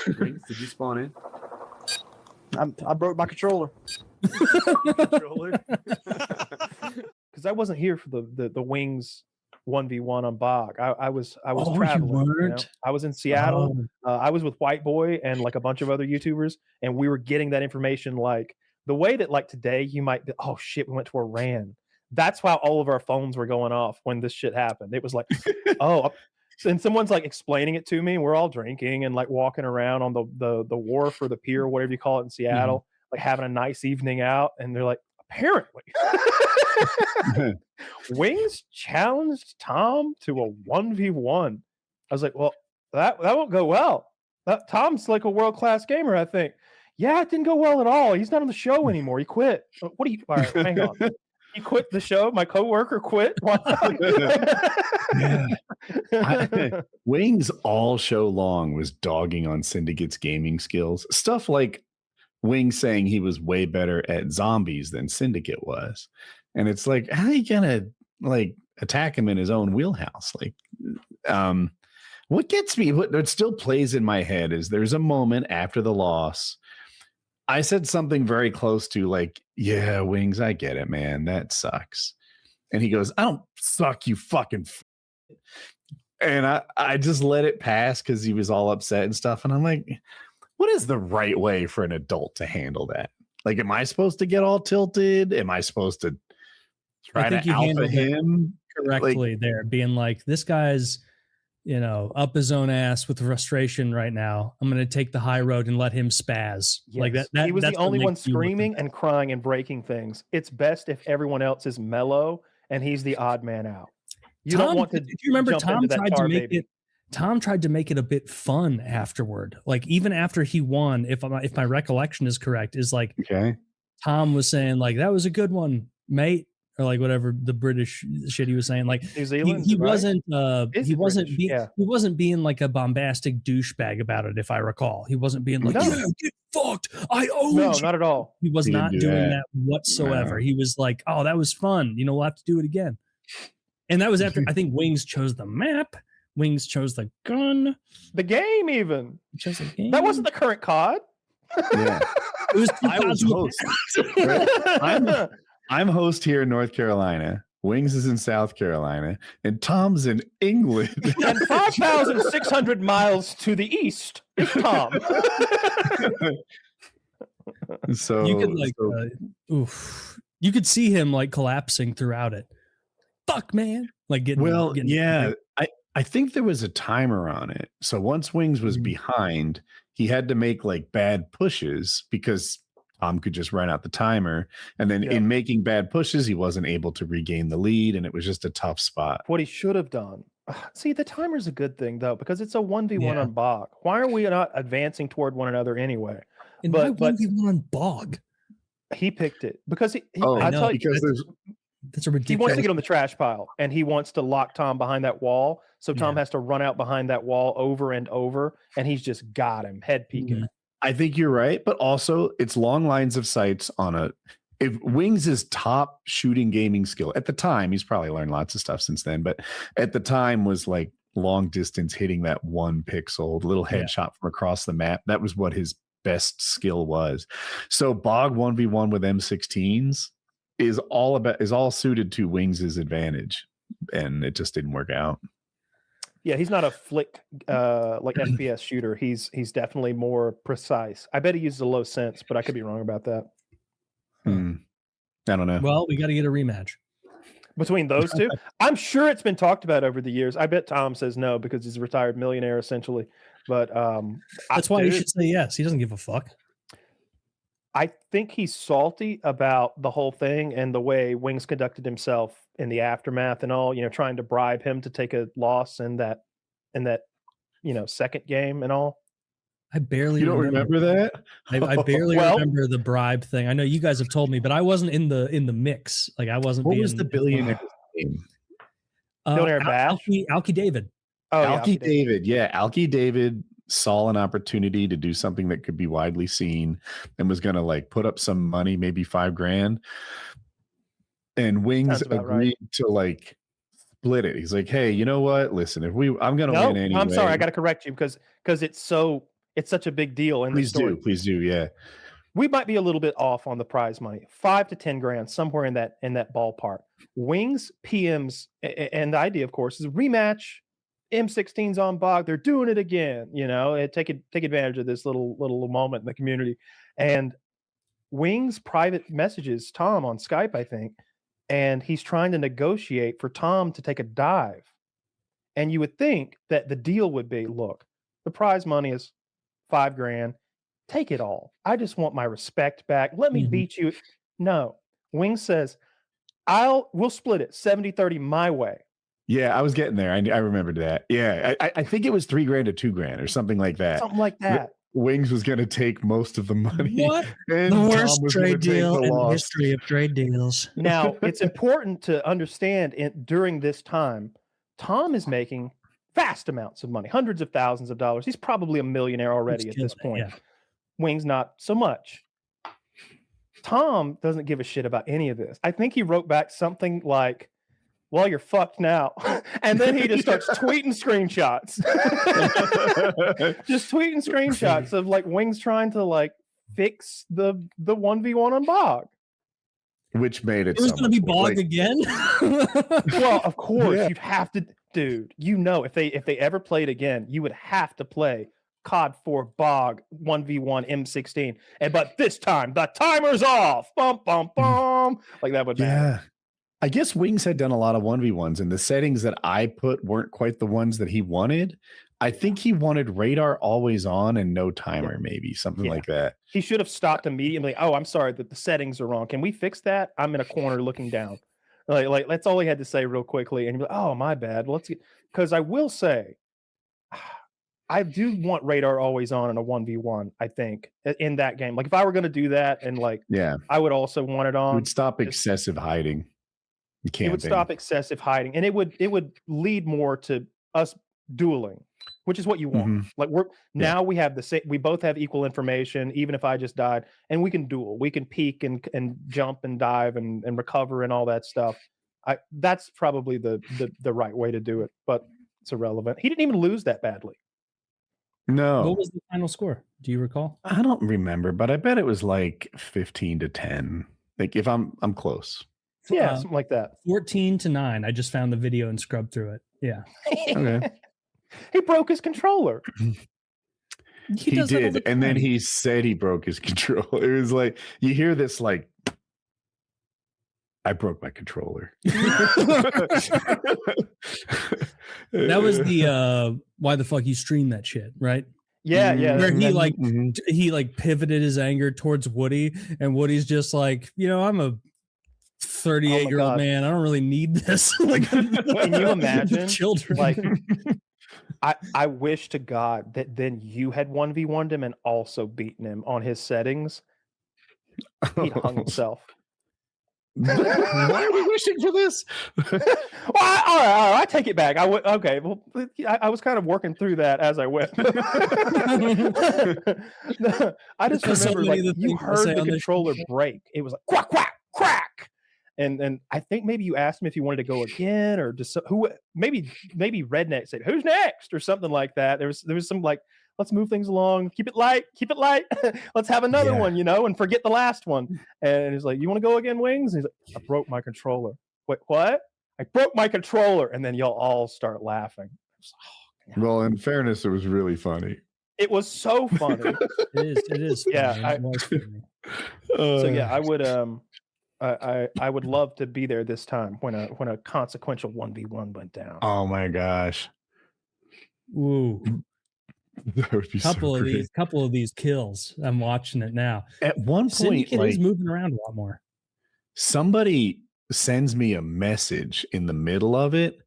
Wings, did you spawn in? I broke my controller. Because I wasn't here for the Wings 1v1 on Bog. I was Oh, traveling. you weren't? I was in Seattle. Oh. I was with White Boy and like a bunch of other YouTubers, and we were getting that information like the way that like today you might be, oh shit, we went to Iran. That's why all of our phones were going off when this shit happened. It was like, oh, and someone's like explaining it to me. And we're all drinking and like walking around on the wharf or the pier, whatever you call it in Seattle, like having a nice evening out. And they're like, apparently, Wings challenged Tom to a 1v1. I was like, well, that won't go well. Tom's like a world-class gamer, I think. Yeah, it didn't go well at all. He's not on the show anymore. He quit. What do you? All right, hang on. He quit the show. My coworker quit. Wings all show long was dogging on Syndicate's gaming skills. Stuff like Wings saying he was way better at zombies than Syndicate was. And it's like, how are you gonna like attack him in his own wheelhouse? Like, what gets me, what still plays in my head is there's a moment after the loss. I said something very close to like, yeah, Wings, I get it, man. That sucks. And he goes, I don't suck, you fucking and I just let it pass because he was all upset and stuff. And I'm like, what is the right way for an adult to handle that? Like, am I supposed to get all tilted? Am I supposed to try to alpha him correctly there, being like, this guy's, up his own ass with frustration right now. I'm going to take the high road and let him spaz. Yes. Like that. He was the only one screaming and crying and breaking things. It's best if everyone else is mellow and he's the odd man out. You don't want to. Do you remember Tom tried to make it? Tom tried to make it a bit fun afterward. Like even after he won, if my recollection is correct, is like, okay, Tom was saying like, that was a good one, mate. Or like whatever the British shit he was saying, like New Zealand, he right? he wasn't being like a bombastic douchebag about it. If I recall, he wasn't being like, yeah, get fucked. I own you. No, not at all. He was not doing that whatsoever. No. He was like, oh, that was fun. We'll have to do it again. And that was after I think Wings chose the map. Wings chose the gun. The game even. Chose the game. That wasn't the current COD. Yeah. It was I was host. I'm host here in North Carolina. Wings is in South Carolina, and Tom's in England. And 5,600 miles to the east is Tom. So you could you could see him like collapsing throughout it. Fuck, man! Like getting I think there was a timer on it. So once Wings was behind, he had to make like bad pushes because Tom could just run out the timer. And then in making bad pushes, he wasn't able to regain the lead. And it was just a tough spot. What he should have done. See, the timer's a good thing, though, because it's a 1v1 on Bog. Why are we not advancing toward one another anyway? And why 1v1 on Bog? He picked it because that's a ridiculous. He wants to get on the trash pile, and he wants to lock Tom behind that wall. So Tom has to run out behind that wall over and over, and he's just got him head peeking. I think you're right, but also it's long lines of sights on if Wings' top shooting gaming skill at the time, he's probably learned lots of stuff since then, but at the time was like long distance hitting that one pixel, little headshot from across the map. That was what his best skill was. So Bog 1v1 with M16s is all suited to Wings' advantage, and it just didn't work out. Yeah, he's not a flick like FPS shooter. He's definitely more precise. I bet he uses a low sense, but I could be wrong about that. I don't know. Well, we got to get a rematch between those two. I'm sure it's been talked about over the years. I bet Tom says no because he's a retired millionaire essentially. But that's why you should say yes. He doesn't give a fuck. I think he's salty about the whole thing and the way Wings conducted himself in the aftermath and all, trying to bribe him to take a loss in that second game and all. I barely remember that. I barely remember the bribe thing. I know you guys have told me, but I wasn't in the mix. Like I wasn't. What was the billionaire game? Billionaire Bash? Alki David. Oh, Alki David. Yeah, Alki David saw an opportunity to do something that could be widely seen and was going to like put up some money, maybe $5,000. And Wings agreed to like split it. He's like, hey, you know what? Listen, I'm going to win anyway. I'm sorry, I got to correct you because it's so it's such a big deal in the Please story. please do. Yeah. We might be a little bit off on the prize money, 5 to 10 grand, somewhere in that ballpark. Wings, PMs, and the idea, of course, is a rematch. M16's on Bog. They're doing it again. You know, take advantage of this little moment in the community. And Wings private messages Tom on Skype, I think, and he's trying to negotiate for Tom to take a dive. And you would think that the deal would be, look, the prize money is 5 grand. Take it all. I just want my respect back. Let me beat you. No. Wings says, we'll split it 70-30 my way. Yeah, I was getting there. I remembered that. Yeah, I think it was 3 grand to 2 grand or something like that. Something like that. Wings was going to take most of the money. What? And The worst Tom was trade gonna take deal the in the loss. history of trade deals. Now, it's important to understand during this time, Tom is making vast amounts of money, hundreds of thousands of dollars. He's probably a millionaire already He's at this killing point. it, Wings, not so much. Tom doesn't give a shit about any of this. I think he wrote back something like, well, you're fucked now. And then he just starts tweeting screenshots. Just tweeting screenshots of like Wings trying to like fix the 1v1 on Bog. Which made it It was so going to be much Bog like, again. Well, of course, Yeah. you'd have to, dude. You know, if they ever played again, you would have to play COD 4 Bog 1v1 M16. But this time, the timer's off. Bum bum bum. Like that would matter. Yeah. I guess Wings had done a lot of 1v1s, and the settings that I put weren't quite the ones that he wanted. I think he wanted radar always on and no timer, maybe something Yeah. like that. He should have stopped immediately. Oh, I'm sorry that the settings are wrong. Can we fix that? I'm in a corner looking down. Like that's all he had to say real quickly. And you're like, oh, my bad. Well, let's get, because I will say, I do want radar always on in a 1v1, I think, in that game. Like if I were going to do that, and like, Yeah. I would also want it It on. would stop excessive hiding. It would stop excessive hiding, and it would lead more to us dueling, which is what you want. Like now we have the same. We both have equal information, even if I just died, and we can duel. We can peek and jump and dive and recover and all that stuff. That's probably the right way to do it, but it's irrelevant. He didn't even lose that badly. No. What was the final score? Do you recall? I don't remember, but I bet it was like 15-10. Like if I'm close. Yeah, something like that. 14-9. I just found the video and scrubbed through it. Yeah. Okay. He broke his controller. He did, and then he said he broke his controller. It was like you hear this, like, I broke my controller. That was the why the fuck you stream that shit, right? Yeah, yeah. Where he And like he like pivoted his anger towards Woody, and Woody's just like, you know, I'm a 38-year-old man. I don't really need this. Like, can you imagine? Children, like, I wish to God that then you had 1v1'd him and also beaten him on his settings. He'd hung himself. Why are we wishing for this? Well, all right, I take it back. Okay. Well, I was kind of working through that as I went. I just remember, like, you heard the controller break. It was like quack, quack, crack. And I think maybe you asked him if he wanted to go again, or just maybe Redneck said, "Who's next?" or something like that. There was some like, let's move things along, keep it light. Let's have another one, you know, and forget the last one. And he's like, "You want to go again, Wings?" And he's like, "I broke my controller." Wait, what? I broke my controller. And then y'all all start laughing. Well, in fairness, it was really funny. It was so funny. It is. Funny. Yeah. It was funny. So yeah, I would love to be there this time when a consequential 1v1 went down. Oh my gosh. Ooh. That would be couple of these kills. I'm watching it now. At one point, Syndicate like, is moving around a lot more. Somebody sends me a message in the middle of it,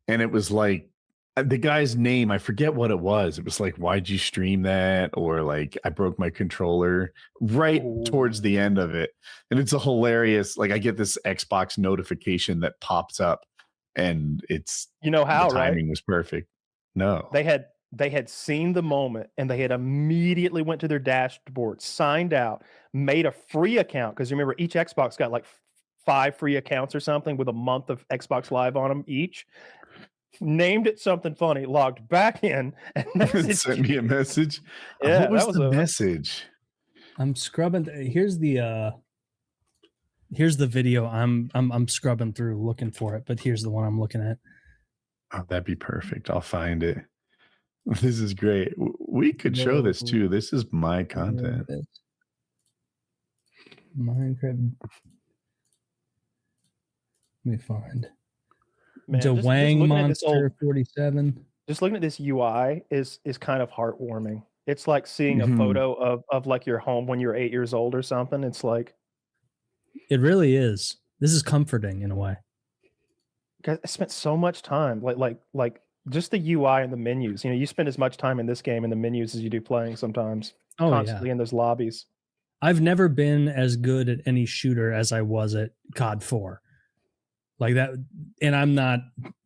and it was like the guy's name, I forget what it was. It was like, "Why'd you stream that?" or like, "I broke my controller," right towards the end of it. And it's a hilarious, like, I get this Xbox notification that pops up, and it's, you know how, the timing was perfect. No, they had seen the moment, and they had immediately went to their dashboard, signed out, made a free account, because remember, each Xbox got like 5 free accounts or something with a month of Xbox Live on them each. named it something funny, logged back in, and Sent me a message. Yeah, what was that was the a message? I'm scrubbing. Here's the video. I'm scrubbing through looking for it, but here's the one I'm looking at. Oh, that'd be perfect. I'll find it. This is great. We could show this too. This is my content. Minecraft. Let me find. Man, Dwang looking at this Monster 47. Just looking at this UI is kind of heartwarming. It's like seeing a photo of like your home when you're 8 years old or something. It's like, it really is. This is comforting in a way. guys, I spent so much time like just the UI and the menus. You know, you spend as much time in this game in the menus as you do playing sometimes. Oh, constantly in those lobbies. I've never been as good at any shooter as I was at COD 4. Like that, and I'm not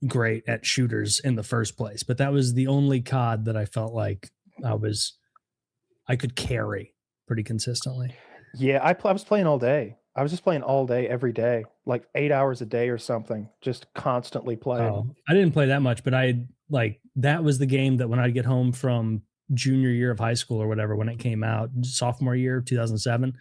great at shooters in the first place, but that was the only COD that I felt like I could carry pretty consistently. Yeah, I was playing all day. I was just playing all day, every day, like 8 hours a day or something, just constantly playing. Oh, I didn't play that much, but that was the game that when I'd get home from junior year of high school or whatever, when it came out, sophomore year, 2007,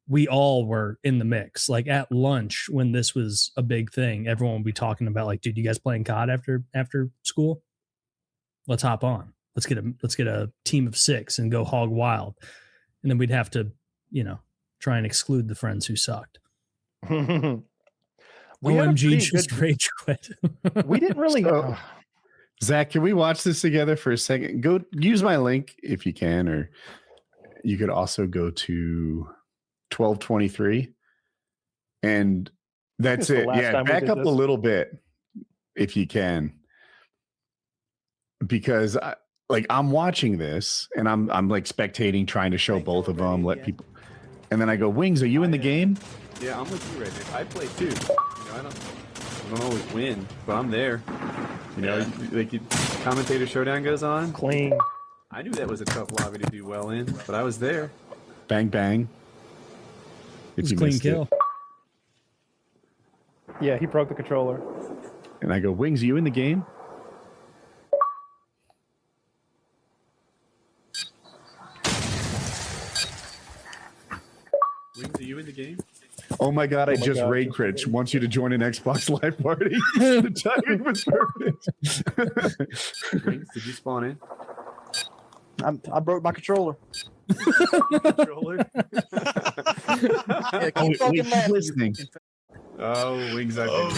we all were in the mix. Like at lunch, when this was a big thing, everyone would be talking about like, dude, you guys playing COD after school? Let's hop on. Let's get a team of 6 and go hog wild. And then we'd have to, try and exclude the friends who sucked. OMG, just rage quit. We didn't really. Zach, can we watch this together for a second? Go use my link if you can, or you could also go to 1223. And that's it. Yeah, back up a little bit if you can. Because I'm watching this and I'm like spectating, trying to show both of them, let people. And then I go, Wings, are you in the game? Yeah, I'm with you right there. I play too. I don't always win, but I'm there. Commentator Showdown goes on. Clean. I knew that was a tough lobby to do well in, but I was there. Bang, bang. It's a clean kill. Yeah, he broke the controller. And I go, Wings, are you in the game? Wings, are you in the game? Oh my God, I just raid crit. Wants you to join an Xbox Live party. The timing was perfect. Wings, did you spawn in? I broke my controller. Controller? Yeah, keep fucking laughing. Listening. Oh, Wings, I've been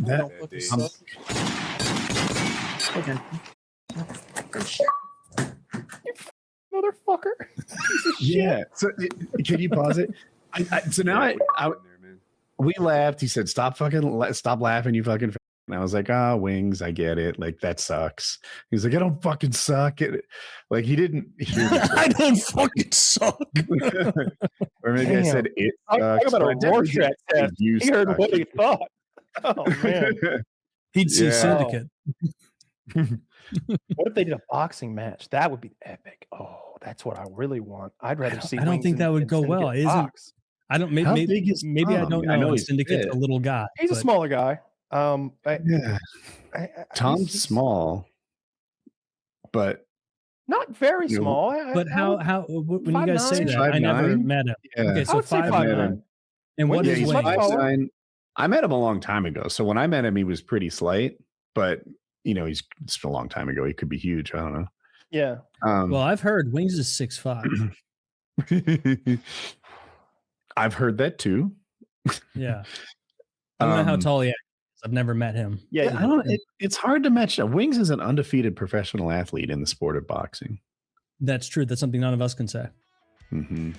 really Don't fucking suck. Okay. Motherfucker. Yeah. So can you pause it? So now we laughed. He said, stop laughing, you fucking. And I was like, Wings, I get it. Like, that sucks. He's like, I don't fucking suck. Like, he didn't hear me. I don't fucking suck. Or maybe I said it sucks. Talk about a Rorschach test. He heard what he thought. Oh, man. He'd see Syndicate. What if they did a boxing match? That would be epic. Oh, that's what I really want. I'd rather see. I don't think that would go well. I don't. Maybe I don't know. I know Syndicate's a little guy. He's a smaller guy. Tom's small, but not very small. But when you guys say that, I never met him. Yeah. Okay, so 5'9". And what is he's Wings? 5'9". I met him a long time ago. So when I met him, he was pretty slight, but it's a long time ago. He could be huge. I don't know. Yeah. Well, I've heard Wings is 6'5". I've heard that too. Yeah. I don't know how tall he is. I've never met him. Yeah. I don't. It's hard to match. Wings is an undefeated professional athlete in the sport of boxing. That's true. That's something none of us can say. Mm-hmm.